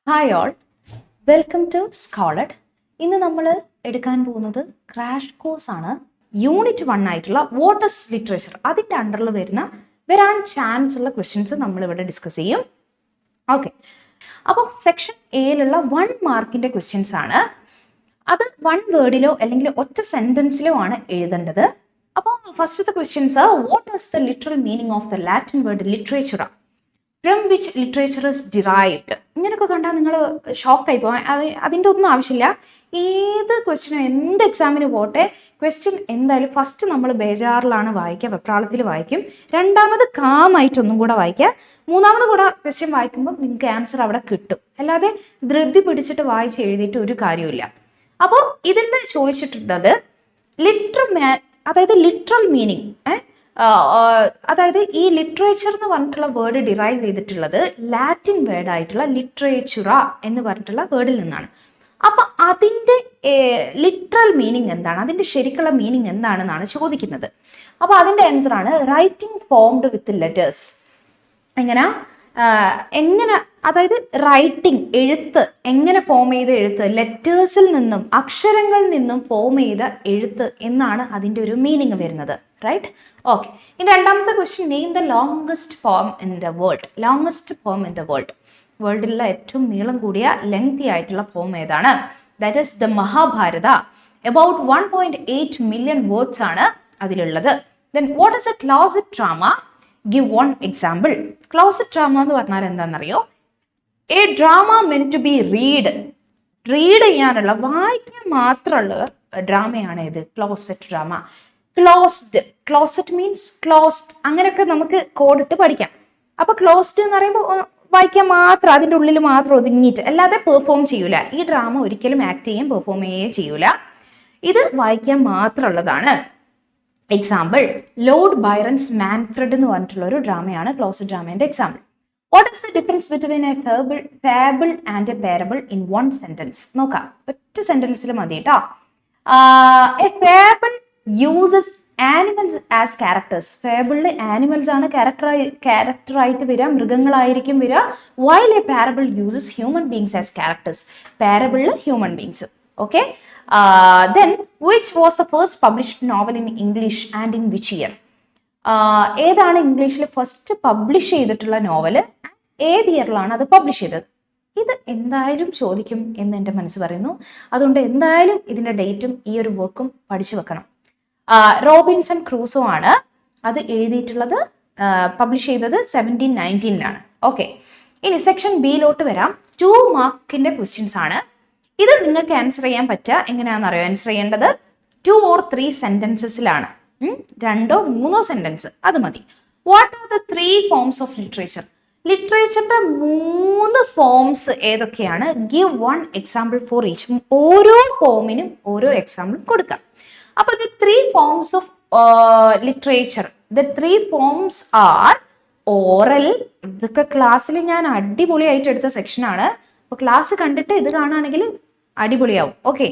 Hi all, welcome to Scholad. ഇന്ന് നമ്മൾ എടുക്കാൻ പോകുന്നത് ക്രാഷ് കോഴ്സ് ആണ്. യൂണിറ്റ് 1 ആയിട്ടുള്ള വാട്ട് ഈസ് ലിറ്ററേച്ചർ, അതിൻ്റെ അണ്ടറിൽ വരാൻ ചാൻസ് ഉള്ള ക്വസ്റ്റ്യൻസ് നമ്മളിവിടെ ഡിസ്കസ് ചെയ്യും. ഓക്കെ, അപ്പോൾ സെക്ഷൻ എയിലുള്ള 1 മാർക്കിൻ്റെ ക്വസ്റ്റ്യൻസ് ആണ്. അത് 1 വേർഡിലോ അല്ലെങ്കിൽ ഒറ്റ സെൻറ്റൻസിലോ ആണ് എഴുതേണ്ടത്. അപ്പോൾ ഫസ്റ്റത്തെ questions, what is the literal meaning of the Latin word literature? From which literature is derived? ഇങ്ങനെയൊക്കെ കണ്ടാൽ നിങ്ങൾ ഷോക്കായി പോകാൻ അതിൻ്റെ ഒന്നും ആവശ്യമില്ല. ഏത് ക്വസ്റ്റ്യനും എന്ത് എക്സാമിന് പോട്ടെ, ക്വസ്റ്റ്യൻ എന്തായാലും ഫസ്റ്റ് നമ്മൾ ബേജാറിലാണ് വായിക്കുക, വെപ്രാളത്തിൽ വായിക്കും. രണ്ടാമത് കാമായിട്ടൊന്നും കൂടെ വായിക്കുക. മൂന്നാമത് കൂടെ ക്വസ്റ്റ്യൻ വായിക്കുമ്പോൾ നിങ്ങൾക്ക് ആൻസർ അവിടെ കിട്ടും. അല്ലാതെ ധൃതി പിടിച്ചിട്ട് വായിച്ച് എഴുതിയിട്ട് ഒരു കാര്യമില്ല. അപ്പോൾ ഇതിൻ്റെ ചോദിച്ചിട്ടുള്ളത് ലിറ്ററൽ മീനിങ്, അതായത് ഈ ലിറ്ററേച്ചർ എന്ന് പറഞ്ഞിട്ടുള്ള വേർഡ് ഡിറൈവ് ചെയ്തിട്ടുള്ളത് ലാറ്റിൻ വേർഡ് ആയിട്ടുള്ള ലിറ്ററേച്ചുറ എന്ന് പറഞ്ഞിട്ടുള്ള വേർഡിൽ നിന്നാണ്. അപ്പൊ അതിൻ്റെ ലിറ്ററൽ മീനിങ് എന്താണ്, അതിൻ്റെ ശരിക്കുള്ള മീനിങ് എന്താണെന്നാണ് ചോദിക്കുന്നത്. അപ്പൊ അതിൻ്റെ ആൻസർ ആണ് റൈറ്റിംഗ് ഫോംഡ് വിത്ത് ലെറ്റേഴ്സ്. എങ്ങനെ അതായത് റൈറ്റിംഗ്, എഴുത്ത്, എങ്ങനെ ഫോം ചെയ്ത എഴുത്ത്, ലെറ്റേഴ്സിൽ നിന്നും അക്ഷരങ്ങളിൽ നിന്നും ഫോം ചെയ്ത എഴുത്ത് എന്നാണ് അതിൻ്റെ ഒരു മീനിങ് വരുന്നത്. റൈറ്റ്? ഓക്കെ. ഇനി രണ്ടാമത്തെ question, name the longest poem in the world. Longest poem in the world, വേൾഡിലുള്ള ഏറ്റവും നീളം കൂടിയ ലെങ്തി ആയിട്ടുള്ള പോം ഏതാണ്? That is the Mahabharata. About 1.8 million words ആണ് അതിലുള്ളത്. Then what is a closet drama? Give 1 example. Closet drama എന്ന് പറഞ്ഞാൽ എന്താണെന്നറിയോ? A drama meant to be read ചെയ്യാനുള്ള, വായിക്കാൻ മാത്രമുള്ള ഡ്രാമയാണ് ഇത് closet drama. Closet means closed, അങ്ങനെയൊക്കെ നമുക്ക് കോഡിട്ട് പഠിക്കാം. അപ്പൊ ക്ലോസ്ഡ് എന്ന് പറയുമ്പോൾ വായിക്കാൻ മാത്രം, അതിൻ്റെ ഉള്ളിൽ മാത്രം ഒതുങ്ങിയിട്ട്, അല്ലാതെ പെർഫോം ചെയ്യൂല. ഈ ഡ്രാമ ഒരിക്കലും ആക്ട് ചെയ്യാൻ പെർഫോം ചെയ്യൂല. ഇത് വായിക്കാൻ മാത്രമുള്ളതാണ്. എക്സാമ്പിൾ, ലോർഡ് ബൈറൺസ് മാൻഫ്രെഡ് എന്ന് പറഞ്ഞിട്ടുള്ള ഒരു ഡ്രാമയാണ് ക്ലോസറ്റ് ഡ്രാമേന്റെ example. What is the difference between a fable and a parable in 1 sentence? നോക്കാം, ഒറ്റ സെന്റൻസിൽ മതി കേട്ടോ. A fable uses animals as characters. ഫാബിളിൽ ആനിമൽസ് ആണ് ക്യാരക്ടറായിട്ട് വരിക, മൃഗങ്ങളായിരിക്കും വരിക. While a parable uses human beings as characters. പാരബിളിൽ human beings. Okay. Then which was the first published novel in English and in which year? ഏതാണ് ഇംഗ്ലീഷിൽ first publish ചെയ്തിട്ടുള്ള നോവല്, ഏത് ഇയറിലാണ് അത് പബ്ലിഷ് ചെയ്തത്? ഇത് എന്തായാലും ചോദിക്കും എന്ന് എൻ്റെ മനസ്സ് പറയുന്നു. അതുകൊണ്ട് എന്തായാലും ഇതിൻ്റെ ഡേറ്റും ഈ ഒരു വർക്കും പഠിച്ചു വെക്കണം. റോബിൻസൺ ക്രൂസോ ആണ് അത് എഴുതിയിട്ടുള്ളത്, പബ്ലിഷ് ചെയ്തത് 1719 ഓക്കെ. ഇനി സെക്ഷൻ ബിയിലോട്ട് വരാം. 2 മാർക്കിന്റെ ക്വസ്റ്റ്യൻസ് ആണ്. ഇത് നിങ്ങൾക്ക് ആൻസർ ചെയ്യാൻ പറ്റുക എങ്ങനെയാണെന്ന് അറിയോ? ആൻസർ ചെയ്യേണ്ടത് 2 or 3 സെന്റൻസസിലാണ്. 2 or 3 സെന്റൻസ് അത് മതി. What are the 3 forms of literature? ലിറ്ററേച്ചറിന്റെ 3 ഫോംസ് ഏതൊക്കെയാണ്? Give 1 example for each. ഓരോ ഫോമിനും ഓരോ എക്സാമ്പിൾ കൊടുക്കാം. അപ്പൊ the 3 forms of literature, the 3 forms are oral. ഇതൊക്കെ ക്ലാസ്സിൽ ഞാൻ അടിപൊളിയായിട്ട് എടുത്ത സെക്ഷനാണ്. അപ്പൊ ക്ലാസ് കണ്ടിട്ട് ഇത് കാണുകയാണെങ്കിൽ അടിപൊളിയാവും. Okay.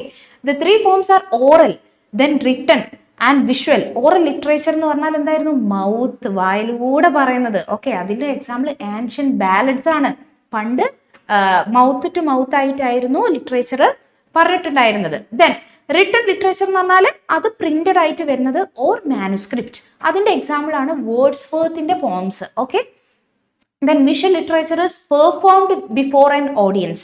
The 3 forms are oral, then written and visual. Oral literature എന്ന് പറഞ്ഞാൽ എന്തായിരുന്നു? മൗത്ത്, വായിലൂടെ പറയുന്നത്. ഓക്കെ. അതിന്റെ എക്സാമ്പിൾ ആൻഷ്യൻ ബാലഡ്സ് ആണ്. പണ്ട് മൗത്ത് ടു മൗത്ത് ആയിട്ടായിരുന്നു ലിറ്ററേച്ചർ പറഞ്ഞിട്ടുണ്ടായിരുന്നത്. ദെൻ റിട്ടൺ ലിറ്ററേച്ചർ എന്ന് പറഞ്ഞാൽ അത് പ്രിന്റഡ് ആയിട്ട് വരുന്നത്, ഓർ മാനുസ്ക്രിപ്റ്റ്. അതിന്റെ എക്സാമ്പിൾ ആണ് വേർഡ്സ്വർത്തിന്റെ poems. Okay. Then visual literature is performed before an audience.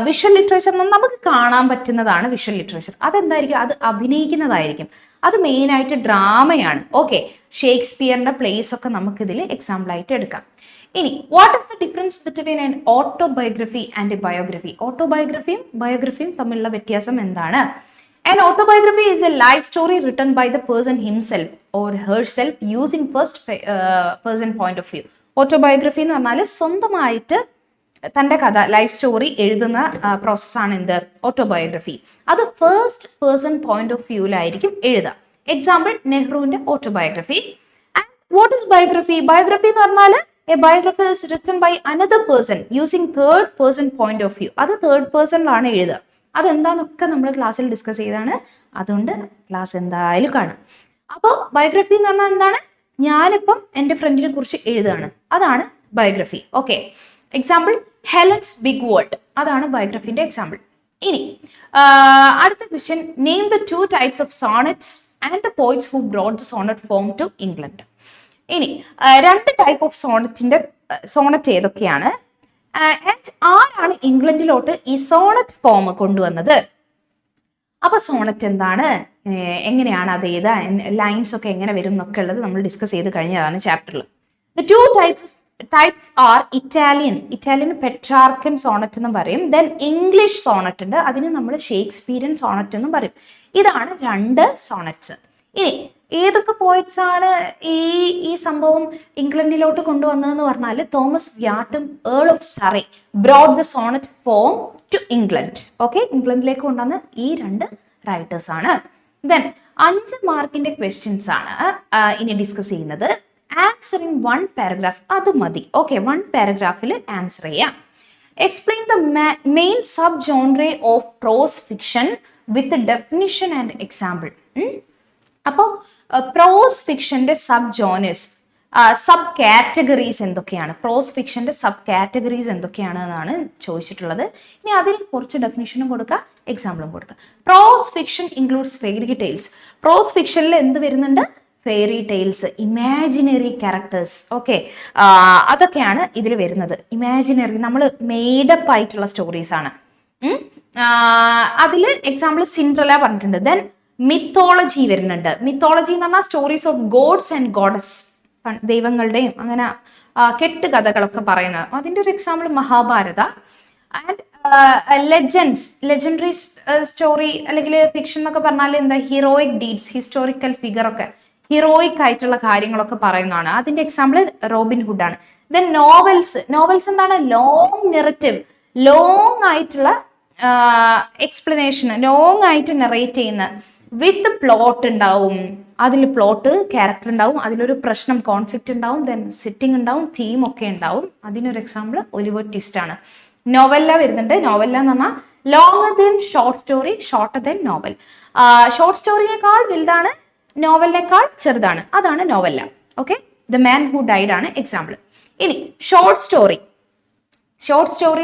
Visual literature നമുക്ക് കാണാൻ പറ്റുന്നതാണ് വിഷ്വൽ ലിറ്ററേച്ചർ. അതെന്തായിരിക്കും? അത് അഭിനയിക്കുന്നതായിരിക്കും. അത് മെയിനായിട്ട് ഡ്രാമയാണ്. ഓക്കെ. ഷേക്സ്പിയറിന്റെ പ്ലേസ് ഒക്കെ നമുക്കിതിൽ എക്സാമ്പിൾ ആയിട്ട് എടുക്കാം. ഇനി what is the difference between an autobiography and a biography? ഓട്ടോബയോഗ്രഫിയും ബയോഗ്രഫിയും തമ്മിലുള്ള വ്യത്യാസം എന്താണ്? An autobiography is a life story written by the person himself or herself using first person point of view. Autobiography എന്ന് പറഞ്ഞാൽ സ്വന്തമായിട്ട് തൻ്റെ കഥ, ലൈഫ് സ്റ്റോറി എഴുതുന്ന പ്രോസസ്സാണ് എന്ത്? ഓട്ടോബയോഗ്രഫി. അത് ഫസ്റ്റ് പേഴ്സൺ പോയിന്റ് ഓഫ് വ്യൂവിലായിരിക്കും എഴുതുക. എക്സാമ്പിൾ, നെഹ്റുവിന്റെ autobiography. And what is biography? Biography എന്ന് പറഞ്ഞാൽ a biography is written by another person using third person point of view. അത് തേർഡ് പേഴ്സണിലാണ് എഴുതുക. അതെന്താന്നൊക്കെ നമ്മൾ ക്ലാസ്സിൽ ഡിസ്കസ് ചെയ്താണ്. അതുകൊണ്ട് ക്ലാസ് എന്തായാലും കാണാം. അപ്പോൾ ബയോഗ്രഫി എന്ന് പറഞ്ഞാൽ എന്താണ്? ഞാനിപ്പം എൻ്റെ ഫ്രണ്ടിനെ കുറിച്ച് എഴുതുകയാണ്, അതാണ് biography. Okay. Example, Helen's big world, അതാണ് ബയോഗ്രഫിന്റെ എക്സാമ്പിൾ. ഇനി അടുത്ത question, name the 2 types of sonnets and the poets who brought the sonnet form to England. ഇനി 2 type of സോണറ്റ് ഏതൊക്കെയാണ്, ആൻഡ് ആരാണ് ഇംഗ്ലണ്ടിലോട്ട് ഈ സോണറ്റ് ഫോം കൊണ്ടുവന്നത്? അപ്പൊ സോണറ്റ് എന്താണ്, എങ്ങനെയാണ് അത് ഏതാ, ലൈൻസ് ഒക്കെ എങ്ങനെ വരും എന്നൊക്കെ ഉള്ളത് നമ്മൾ ഡിസ്കസ് ചെയ്ത് കഴിഞ്ഞതാണ് ചാപ്റ്ററിൽ. The 2 types are Italian Petrarchan sonnet എന്നും പറയും. ദെൻ ഇംഗ്ലീഷ് സോണറ്റ് ഉണ്ട്, അതിന് നമ്മൾ ഷേക്സ്പിയൻ സോണറ്റ് എന്നും പറയും. ഇതാണ് 2 സോണറ്റ്സ്. ഇനി ഏതൊക്കെ പോയിറ്റ്സ് ആണ് ഈ സംഭവം ഇംഗ്ലണ്ടിലോട്ട് കൊണ്ടുവന്നതെന്ന് പറഞ്ഞാൽ, തോമസ് വ്യാട്ടും earl of Surrey brought the sonnet form to England. Okay, ഇംഗ്ലണ്ടിലേക്ക് കൊണ്ടുവന്ന ഈ 2 റൈറ്റേഴ്സ് ആണ്. ദെൻ 5 മാർക്കിന്റെ ക്വസ്റ്റ്യൻസ് ആണ് ഇനി ഡിസ്കസ് ചെയ്യുന്നത്. ആൻസർ ഇൻ 1 പാരഗ്രാഫ്, അത് മതി. ഓക്കെ, 1 പാരഗ്രാഫിൽ ആൻസർ ചെയ്യാം. Explain the main sub genre of prose fiction with definition and example. അപ്പോൾ പ്രോസ് ഫിക്ഷന്റെ സബ് ജോണേഴ്സ്, സബ് കാറ്റഗറീസ് എന്തൊക്കെയാണ്, പ്രോസ് ഫിക്ഷന്റെ സബ് കാറ്റഗറീസ് എന്തൊക്കെയാണ് എന്നാണ് ചോദിച്ചിട്ടുള്ളത്. ഇനി അതിന് കുറച്ച് ഡെഫിനിഷനും കൊടുക്കുക, എക്സാമ്പിളും കൊടുക്കുക. പ്രോസ് ഫിക്ഷൻ ഇൻക്ലൂഡ്സ് ഫെയറി ടെയിൽസ്. പ്രോസ് ഫിക്ഷനിൽ എന്ത് വരുന്നുണ്ട്? Fairy tales, imaginary characters. Okay, അതൊക്കെയാണ് ഇതിൽ വരുന്നത്. ഇമാജിനറി, നമ്മൾ മെയ്ഡപ്പ് ആയിട്ടുള്ള സ്റ്റോറീസ് ആണ്. അതിൽ എക്സാമ്പിൾ സിൻഡ്രല പറഞ്ഞിട്ടുണ്ട്. ദെൻ മിത്തോളജി വരുന്നുണ്ട്. മിത്തോളജി എന്ന് പറഞ്ഞാൽ stories of gods and goddess, ദൈവങ്ങളുടെയും അങ്ങനെ കെട്ടുകഥകളൊക്കെ പറയുന്നത്. അതിൻ്റെ ഒരു example Mahabharata. And legendary story അല്ലെങ്കിൽ ഫിക്ഷൻ എന്നൊക്കെ പറഞ്ഞാൽ എന്താ, ഹീറോയിക് ഡീഡ്സ്, ഹിസ്റ്റോറിക്കൽ ഫിഗർ ഒക്കെ, ഹീറോയിക് ആയിട്ടുള്ള കാര്യങ്ങളൊക്കെ പറയുന്നതാണ്. അതിന്റെ എക്സാമ്പിൾ റോബിൻ ഹുഡ് ആണ്. ദെൻ നോവൽസ് എന്താണ്, ലോങ് നെറേറ്റീവ്, ലോങ് ആയിട്ടുള്ള എക്സ്പ്ലനേഷൻ, ലോങ് ആയിട്ട് നെറേറ്റ് ചെയ്യുന്ന, വിത്ത് പ്ലോട്ട് ഉണ്ടാവും, അതിൽ പ്ലോട്ട് ക്യാരക്ടർ ഉണ്ടാവും, അതിലൊരു പ്രശ്നം കോൺഫ്ലിക്റ്റ് ഉണ്ടാവും, ദെൻ സെറ്റിംഗ് ഉണ്ടാവും, തീം ഒക്കെ ഉണ്ടാവും. അതിനൊരു എക്സാമ്പിൾ ഒലിവർ ട്വിസ്റ്റ് ആണ്. നോവല്ല വരുന്നുണ്ട്. നോവല്ല എന്ന് പറഞ്ഞാൽ longer than short story, shorter than novel. Short സ്റ്റോറിനേക്കാൾ വലുതാണ്, നോവലിനേക്കാൾ ചെറുതാണ്, അതാണ് novella. Okay, the man who died ആണ് എക്സാമ്പിൾ. ഇനി ഷോർട്ട് സ്റ്റോറി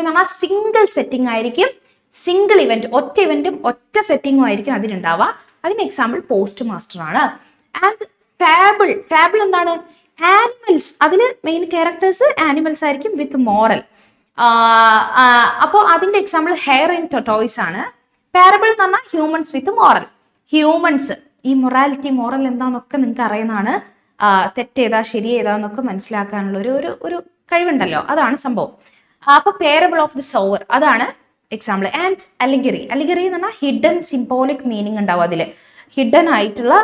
എന്ന് പറഞ്ഞാൽ സിംഗിൾ സെറ്റിംഗ് ആയിരിക്കും, സിംഗിൾ ഇവന്റ്, ഒറ്റ ഇവന്റും ഒറ്റ സെറ്റിംഗും ആയിരിക്കും അതിനുണ്ടാവുക. അതിന് എക്സാമ്പിൾ പോസ്റ്റ് മാസ്റ്റർ ആണ്. ആൻഡ് ഫാബിൾ എന്താണ്, ആനിമൽസ്, അതിൽ മെയിൻ ക്യാരക്ടേഴ്സ് ആനിമൽസ് ആയിരിക്കും വിത്ത് മോറൽ. അപ്പോൾ അതിന്റെ എക്സാമ്പിൾ ഹെയർ ഇൻ ടോയ്സ് ആണ്. പാരബിൾ എന്ന് പറഞ്ഞാൽ ഹ്യൂമൻസ് വിത്ത് മോറൽ. ഹ്യൂമൻസ്, ഈ മൊറാലിറ്റി, മോറൽ എന്താന്നൊക്കെ നിങ്ങൾക്ക് അറിയുന്നതാണ്. തെറ്റേതാ ശരി ഏതാന്നൊക്കെ മനസ്സിലാക്കാനുള്ള ഒരു കഴിവുണ്ടല്ലോ, അതാണ് സംഭവം. അപ്പൊ പാരബിൾ ഓഫ് ദി സോവർ, അതാണ് എക്സാമ്പിൾ. ആൻഡ് അലിഗറി എന്ന് പറഞ്ഞാൽ ഹിഡൻ സിംബോളിക് മീനിങ് ഉണ്ടാവും. അതിൽ ഹിഡൻ ആയിട്ടുള്ള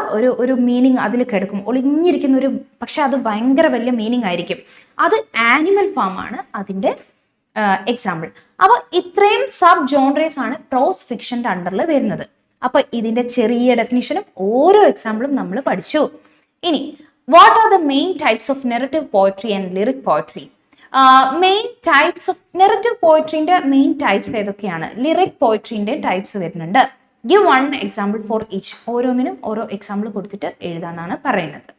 ഒരു മീനിങ് അതിൽ കിടക്കും, ഒളിഞ്ഞിരിക്കുന്ന ഒരു, പക്ഷെ അത് ഭയങ്കര വലിയ മീനിങ് ആയിരിക്കും. അത് ആനിമൽ ഫാം ആണ് അതിന്റെ എക്സാമ്പിൾ. അപ്പൊ ഇത്രയും സബ് ജോൺറേസ് ആണ് പ്രോസ് ഫിക്ഷന്റെ അണ്ടറിൽ വരുന്നത്. അപ്പൊ ഇതിന്റെ ചെറിയ ഡെഫിനിഷനും ഓരോ എക്സാമ്പിളും നമ്മൾ പഠിച്ചു. ഇനി what are the main types of narrative poetry and lyric poetry? Main types of narrative പോയട്രിന്റെ മെയിൻ ടൈപ്സ് ഏതൊക്കെയാണ്? ലിറിക് പോയട്രിന്റെ ടൈപ്സ് വരുന്നുണ്ട്. Give 1 example for each. ഓരോന്നിനും ഓരോ എക്സാമ്പിൾ കൊടുത്തിട്ട് എഴുതാനാണ് പറയുന്നത്.